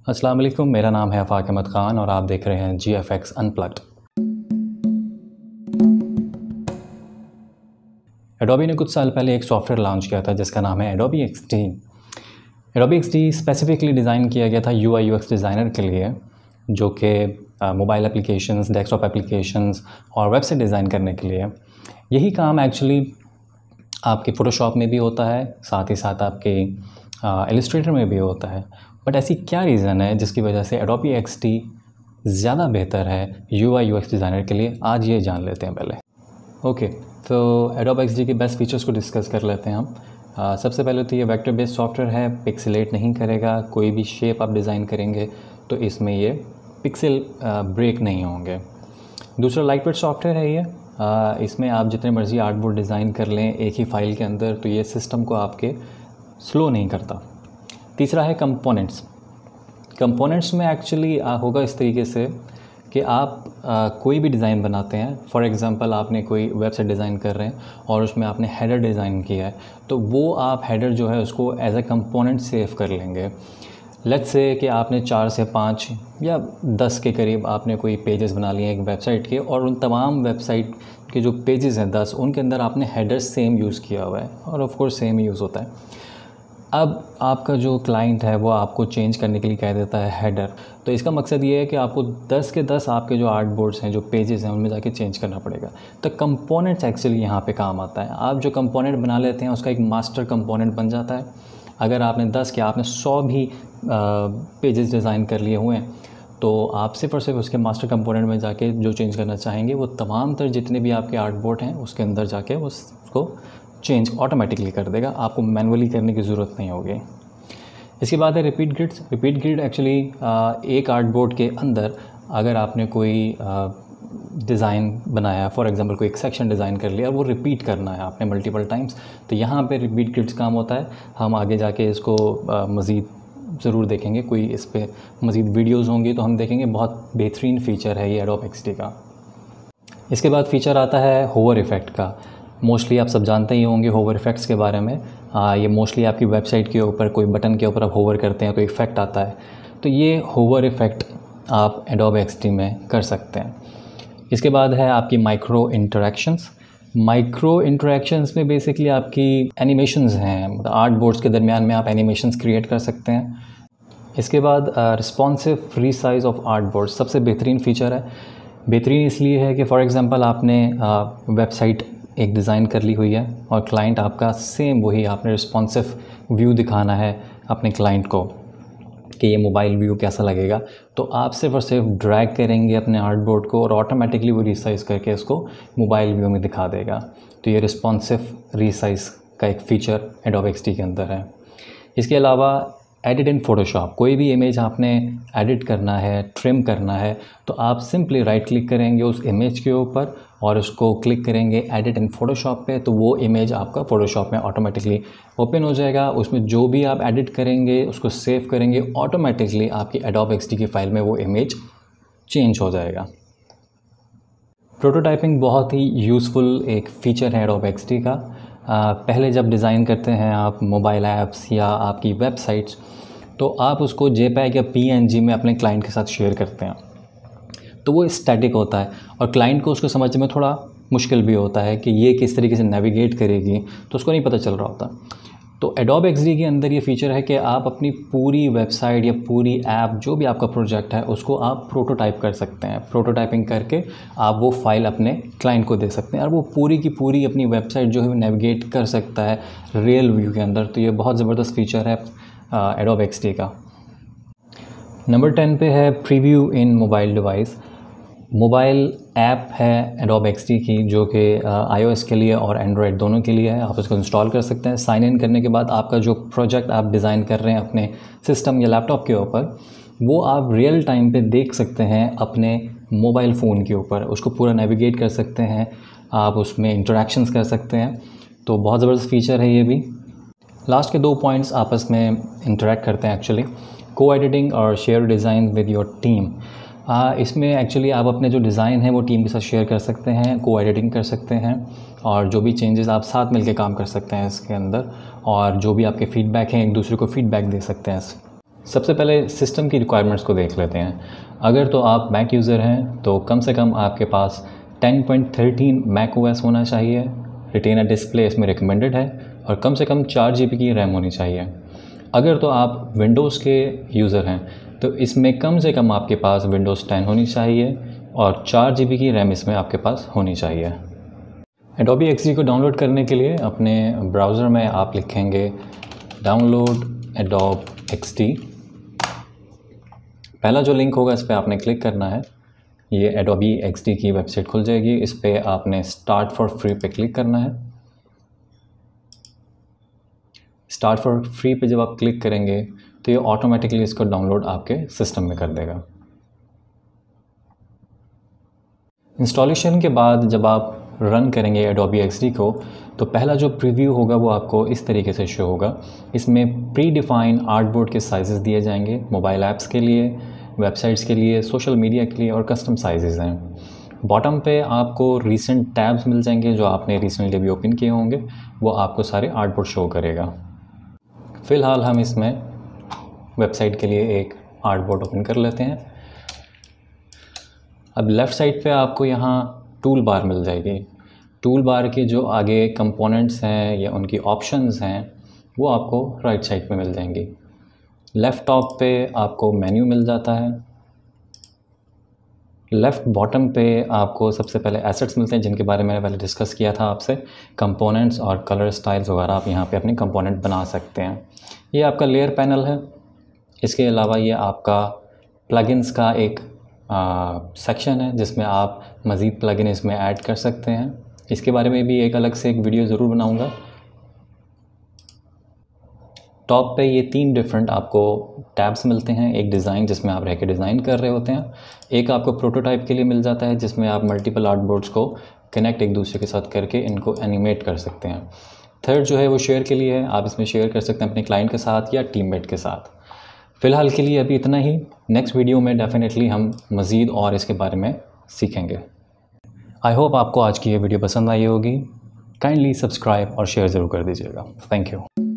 अस्सलाम वालेकुम, मेरा नाम है आफाक अहमद ख़ान और आप देख रहे हैं GFX अनप्लग्ड। एडोबी ने कुछ साल पहले एक सॉफ्टवेयर लॉन्च किया था जिसका नाम है Adobe XD। Adobe XD specifically design किया गया था UI UX डिज़ाइनर के लिए, जो कि मोबाइल एप्लीकेशंस, डेस्कटॉप एप्लीकेशंस और वेबसाइट डिज़ाइन करने के लिए। यही काम एक्चुअली आपके फ़ोटोशॉप में भी होता है, साथ ही साथ आपके इलस्ट्रेटर में भी होता है। बट ऐसी क्या रीज़न है जिसकी वजह से एडोबी XD ज़्यादा बेहतर है UI UX डिज़ाइनर के लिए? आज ये जान लेते हैं पहले। ओके, तो एडोबी XD के बेस्ट फीचर्स को डिस्कस कर लेते हैं हम। सबसे पहले तो ये वेक्टर बेस्ड सॉफ्टवेयर है, पिक्सेलेट नहीं करेगा। कोई भी शेप आप डिज़ाइन करेंगे तो इसमें ये पिक्सल ब्रेक नहीं होंगे। दूसरा लाइट वेट सॉफ्टवेयर है ये। इसमें आप जितने मर्ज़ी आर्टबोर्ड डिज़ाइन कर लें एक ही फ़ाइल के अंदर, तो ये सिस्टम को आपके स्लो नहीं करता। तीसरा है कंपोनेंट्स। कंपोनेंट्स में एक्चुअली होगा इस तरीके से कि आप कोई भी डिज़ाइन बनाते हैं, फॉर एग्ज़ाम्पल आपने कोई वेबसाइट डिज़ाइन कर रहे हैं और उसमें आपने हेडर डिज़ाइन किया है, तो वो आप हेडर जो है उसको एज ए कंपोनेंट सेव कर लेंगे। लेट्स से कि आपने 4 से 5 या 10 के करीब आपने कोई पेजेस बना लिए एक वेबसाइट के, और उन तमाम वेबसाइट के जो पेजेस हैं 10, उनके अंदर आपने हेडर सेम यूज़ किया हुआ है, और of course same he use होता है। अब आपका जो क्लाइंट है वो आपको चेंज करने के लिए कह देता है हेडर, तो इसका मकसद ये है कि आपको 10 के 10 आपके जो आर्ट बोर्ड्स हैं, जो पेजेस हैं, उनमें जाके चेंज करना पड़ेगा। तो कंपोनेंट्स एक्चुअली यहाँ पे काम आता है। आप जो कंपोनेंट बना लेते हैं उसका एक मास्टर कंपोनेंट बन जाता है। अगर आपने 10 के आपने 100 भी पेजेस डिज़ाइन कर लिए हुए हैं, तो आप सिर्फ और सिर्फ उसके मास्टर कंपोनेंट में जाके जो चेंज करना चाहेंगे वो तमाम तर जितने भी आपके आर्ट बोर्ड हैं उसके अंदर जाके उसको चेंज ऑटोमेटिकली कर देगा, आपको मैनुअली करने की ज़रूरत नहीं होगी। इसके बाद है repeat grids. Repeat grid actually एक आर्ट बोर्ड के अंदर अगर आपने कोई डिज़ाइन बनाया, फॉर एग्जांपल कोई एक सेक्शन डिज़ाइन कर लिया, वो रिपीट करना है आपने मल्टीपल टाइम्स, तो यहाँ पे रिपीट ग्रिड्स काम होता है। हम आगे जाके इसको मज़ीद ज़रूर देखेंगे, कोई इस पर मज़ीद वीडियोज़ होंगी तो हम देखेंगे। बहुत बेहतरीन फ़ीचर है ये एडोबी XD का। इसके बाद फ़ीचर आता है होवर इफ़ेक्ट का। मोस्टली आप सब जानते ही होंगे होवर इफ़ेक्ट्स के बारे में। ये मोस्टली आपकी वेबसाइट के ऊपर कोई बटन के ऊपर आप होवर करते हैं तो इफ़ेक्ट आता है, तो ये होवर इफ़ेक्ट आप एडोबी XD में कर सकते हैं। इसके बाद है आपकी माइक्रो इंटरेक्शंस। माइक्रो इंटरेक्शंस में बेसिकली आपकी एनिमेशंस हैं, मतलब आर्ट बोर्ड्स के दरमियान में आप एनिमेशंस क्रिएट कर सकते हैं। इसके बाद responsive free size of art board सबसे बेहतरीन फ़ीचर है। बेहतरीन इसलिए है कि फ़ॉर एग्ज़ाम्पल आपने वेबसाइट एक डिज़ाइन कर ली हुई है और क्लाइंट आपका सेम वही, आपने रिस्पॉन्सिव व्यू दिखाना है अपने क्लाइंट को कि ये मोबाइल व्यू कैसा लगेगा, तो आप सिर्फ और सिर्फ ड्रैग करेंगे अपने आर्ट बोर्ड को और ऑटोमेटिकली वो रीसाइज़ करके इसको मोबाइल व्यू में दिखा देगा। तो ये रिस्पॉन्सिव रीसाइज़ का एक फ़ीचर एडोबी XD के अंदर है। इसके अलावा एडिट इन फ़ोटोशॉप। कोई भी इमेज आपने एडिट करना है, ट्रिम करना है, तो आप सिंपली राइट क्लिक करेंगे उस इमेज के ऊपर और उसको क्लिक करेंगे एडिट इन फ़ोटोशॉप पे, तो वो इमेज आपका फ़ोटोशॉप में ऑटोमेटिकली ओपन हो जाएगा। उसमें जो भी आप एडिट करेंगे उसको सेव करेंगे, ऑटोमेटिकली आपकी एडोबी XD की फ़ाइल में वो इमेज चेंज हो जाएगा। प्रोटोटाइपिंग बहुत ही यूज़फुल एक फ़ीचर है एडोबी XD का। पहले जब डिज़ाइन करते हैं आप मोबाइल ऐप्स या आपकी वेबसाइट्स, तो आप उसको JPEG या PNG में अपने क्लाइंट के साथ शेयर करते हैं, तो वो स्टैटिक होता है और क्लाइंट को उसको समझने में थोड़ा मुश्किल भी होता है कि ये किस तरीके से नेविगेट करेगी, तो उसको नहीं पता चल रहा होता। तो एडोबी XD के अंदर ये फ़ीचर है कि आप अपनी पूरी वेबसाइट या पूरी ऐप, जो भी आपका प्रोजेक्ट है, उसको आप प्रोटोटाइप कर सकते हैं। प्रोटोटाइपिंग करके आप वो फ़ाइल अपने क्लाइंट को दे सकते हैं और वो पूरी की पूरी अपनी वेबसाइट जो है वो नेविगेट कर सकता है रियल व्यू के अंदर। तो ये बहुत ज़बरदस्त फ़ीचर है एडोबी XD का। नंबर 10 पे है प्रीव्यू इन मोबाइल डिवाइस। मोबाइल ऐप है एडोबी XD की जो कि iOS के लिए और एंड्रॉयड दोनों के लिए है। आप उसको इंस्टॉल कर सकते हैं। साइन इन करने के बाद आपका जो प्रोजेक्ट आप डिज़ाइन कर रहे हैं अपने सिस्टम या लैपटॉप के ऊपर, वो आप रियल टाइम पे देख सकते हैं अपने मोबाइल फ़ोन के ऊपर, उसको पूरा नेविगेट कर सकते हैं, आप उसमें इंटरेक्शंस कर सकते हैं। तो बहुत ज़बरदस्त फ़ीचर है ये भी। लास्ट के 2 पॉइंट्स आपस में इंटरेक्ट करते हैं एक्चुअली, को एडिटिंग और share design with your team. इसमें एक्चुअली आप अपने जो डिज़ाइन है वो टीम के साथ शेयर कर सकते हैं, को एडिटिंग कर सकते हैं और जो भी चेंजेस आप साथ मिलकर काम कर सकते हैं इसके अंदर, और जो भी आपके फ़ीडबैक हैं एक दूसरे को फ़ीडबैक दे सकते हैं। सबसे पहले सिस्टम की रिक्वायरमेंट्स को देख लेते हैं। अगर तो आप मैक यूज़र हैं तो कम से कम आपके पास 10.13 मैक ओएस होना चाहिए। रेटिना डिस्प्ले इसमें रिकमेंडेड है और कम से कम 4 GB की रैम होनी चाहिए। अगर तो आप विंडोज़ के यूज़र हैं तो इसमें कम से कम आपके पास विंडोज़ 10 होनी चाहिए और 4 GB की रैम इसमें आपके पास होनी चाहिए। एडोबी एक्सडी को डाउनलोड करने के लिए अपने ब्राउज़र में आप लिखेंगे डाउनलोड एडोब एक्सडी। पहला जो लिंक होगा इस पर आपने क्लिक करना है। ये एडोबी एक्सडी की वेबसाइट खुल जाएगी। इस पर आपने स्टार्ट फॉर फ्री पे क्लिक करना है। स्टार्ट फॉर फ्री पे जब आप क्लिक करेंगे तो ये ऑटोमेटिकली इसको डाउनलोड आपके सिस्टम में कर देगा। इंस्टॉलेशन के बाद जब आप रन करेंगे एडोबी एक्सडी को तो पहला जो प्रीव्यू होगा वो आपको इस तरीके से शो होगा। इसमें प्री डिफाइन आर्टबोर्ड के साइजेस दिए जाएंगे मोबाइल ऐप्स के लिए, वेबसाइट्स के लिए, सोशल मीडिया के लिए और कस्टम साइजेस हैं। बॉटम पे आपको रीसेंट टैब्स मिल जाएंगे जो आपने रिसेंटली भी ओपन किए होंगे, वो आपको सारे आर्टबोर्ड शो करेगा। फ़िलहाल हम इसमें वेबसाइट के लिए एक आर्टबोर्ड ओपन कर लेते हैं। अब लेफ़्ट साइड पे आपको यहाँ टूल बार मिल जाएगी। टूल बार के जो आगे कंपोनेंट्स हैं या उनकी ऑप्शंस हैं वो आपको राइट साइड पे मिल जाएंगी। लेफ़्ट टॉप पे आपको मेन्यू मिल जाता है। लेफ़्ट बॉटम पे आपको सबसे पहले एसेट्स मिलते हैं जिनके बारे में मैंने पहले डिस्कस किया था आपसे। कंपोनेंट्स और कलर स्टाइल्स वगैरह आप यहाँ पे अपने कंपोनेंट बना सकते हैं। ये आपका लेयर पैनल है। इसके अलावा ये आपका प्लगइन्स का एक सेक्शन है जिसमें आप मज़ीद प्लगइन इसमें ऐड कर सकते हैं। इसके बारे में भी एक अलग से एक वीडियो ज़रूर बनाऊंगा। टॉप पे ये 3 डिफरेंट आपको टैब्स मिलते हैं। एक डिज़ाइन जिसमें आप रह के डिज़ाइन कर रहे होते हैं, एक आपको प्रोटोटाइप के लिए मिल जाता है जिसमें आप मल्टीपल आर्टबोर्ड्स को कनेक्ट एक दूसरे के साथ करके इनको एनिमेट कर सकते हैं। थर्ड जो है वो शेयर के लिए है। आप इसमें शेयर कर सकते हैं अपने क्लाइंट के साथ या टीममेट के साथ। फ़िलहाल के लिए अभी इतना ही। नेक्स्ट वीडियो में डेफिनेटली हम मज़ीद और इसके बारे में सीखेंगे। आई होप आपको आज की ये वीडियो पसंद आई होगी। काइंडली सब्सक्राइब और शेयर ज़रूर कर दीजिएगा। Thank you.